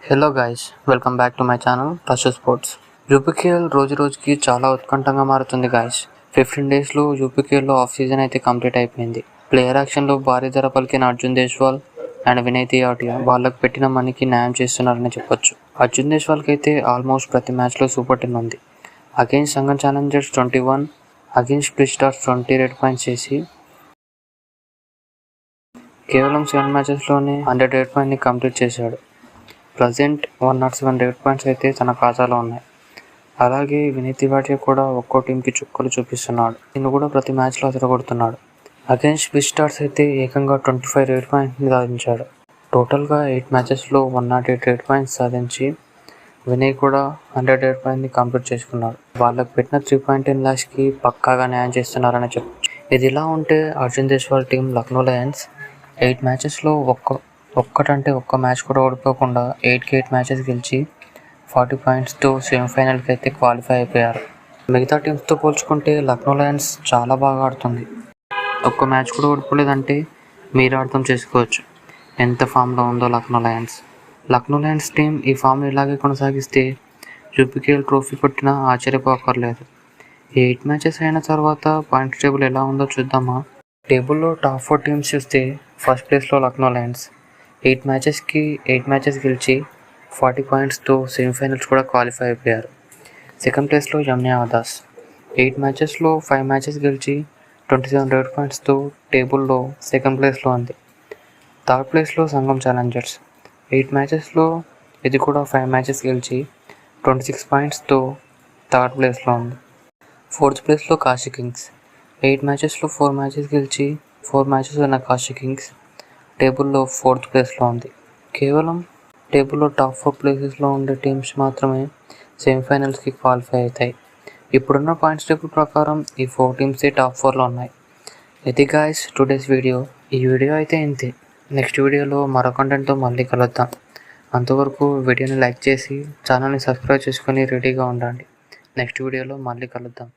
Hello guys, welcome back to my channel పశు sports. యూపీకేఎల్ రోజు రోజుకి చాలా ఉత్కంఠంగా మారుతుంది గైస్. 15 డేస్లో యూపీకేఎల్లో ఆఫ్ సీజన్ అయితే కంప్లీట్ అయిపోయింది. ప్లేయర్ యాక్షన్లో భారీ ధర పలికిన అర్జున్ దేశ్వాల్ అండ్ వినయ్ తివాటియా వాళ్ళకు పెట్టిన మనీకి న్యాయం చేస్తున్నారని చెప్పొచ్చు. అర్జున్ దేశ్వాల్కి అయితే ఆల్మోస్ట్ ప్రతి మ్యాచ్లో సూపర్ 10 ఉంది. Against Sangam challengers 21, against split stars 20 raid points చేసి కేవలం 7 మ్యాచెస్లోనే 100 రేట్ పాయింట్ని కంప్లీట్ చేశాడు. ప్రజెంట్ 107 రేట్ పాయింట్స్ అయితే తన ఖాతాలో ఉన్నాయి. అలాగే వినయ్ తివాటియా కూడా ఒక్కో టీంకి చుక్కలు చూపిస్తున్నాడు. ఈయన కూడా ప్రతి మ్యాచ్లో అదరగొడుతున్నాడు. అగెయిన్స్ స్ప్లిట్ స్టార్స్ అయితే ఏకంగా 25 రేట్ పాయింట్ని సాధించాడు. టోటల్గా 8 మ్యాచెస్లో 108 రేట్ పాయింట్స్ సాధించి వినయ్ కూడా 100 రేట్ పాయింట్ని కంప్లీట్ చేసుకున్నాడు. వాళ్ళకి పెట్టిన 3.10 lakhsకి పక్కాగా న్యాయం చేస్తున్నారని చెప్పచ్చు. ఇది ఇలా ఉంటే అర్జున్ దేశ్వాల్ టీం లక్నో లయన్స్ 8 మ్యాచెస్లో ఒక్క మ్యాచ్ కూడా ఓడిపోకుండా 8 మ్యాచెస్ గెలిచి 40 పాయింట్స్తో సెమీఫైనల్కి అయితే క్వాలిఫై అయిపోయారు. మిగతా టీమ్స్తో పోల్చుకుంటే లక్నో లయన్స్ చాలా బాగా ఆడుతుంది. ఒక్క మ్యాచ్ కూడా ఓడిపోలేదంటే మీరు అర్థం చేసుకోవచ్చు ఎంత ఫామ్లో ఉందో Lucknow Lions. Lucknow Lions team ఈ ఫామ్ ఇలాగే కొనసాగిస్తే యూపీకేఎల్ ట్రోఫీ కొట్టినా ఆశ్చర్యపోకర్లేదు. 8 మ్యాచెస్ అయిన తర్వాత పాయింట్స్ టేబుల్ ఎలా ఉందో చూద్దామా. టేబుల్లో టాప్ 4 టీమ్స్ చూస్తే ఫస్ట్ ప్లేస్లో లక్నో లయన్స్ 8 మ్యాచెస్ గెలిచి 40 పాయింట్స్తో సెమీఫైనల్స్ కూడా క్వాలిఫై అయిపోయారు. సెకండ్ ప్లేస్లో యమునా ఆదాస్ 8 మ్యాచెస్లో 5 మ్యాచెస్ గెలిచి 27 రేట్ పాయింట్స్తో టేబుల్లో సెకండ్ ప్లేస్లో ఉంది. థర్డ్ ప్లేస్లో సంగం ఛాలెంజర్స్ 8 మ్యాచెస్లో ఇది కూడా 5 మ్యాచెస్ గెలిచి 26 పాయింట్స్తో థర్డ్ ప్లేస్లో ఉంది. ఫోర్త్ ప్లేస్లో కాశీ కింగ్స్ 8 మ్యాచెస్లో 4 మ్యాచెస్ గెలిచి 4 మ్యాచెస్ ఉన్న కాశీ కింగ్స్ టేబుల్లో ఫోర్త్ ప్లేస్లో ఉంది. కేవలం టేబుల్లో టాప్ 4 ప్లేసెస్లో ఉండే టీమ్స్ మాత్రమే సెమీఫైనల్స్కి క్వాలిఫై అవుతాయి. ఇప్పుడున్న పాయింట్స్ టేబుల్ ప్రకారం ఈ 4 టీమ్సే టాప్ 4లో ఉన్నాయి. ఇది గాయ్స్ టుడేస్ వీడియో. ఈ వీడియో అయితే ఇంతే. నెక్స్ట్ వీడియోలో మరో కంటెంట్తో మళ్ళీ కలుద్దాం. అంతవరకు వీడియోని లైక్ చేసి ఛానల్ని సబ్స్క్రైబ్ చేసుకొని రెడీగా ఉండండి. నెక్స్ట్ వీడియోలో మళ్ళీ కలుద్దాం.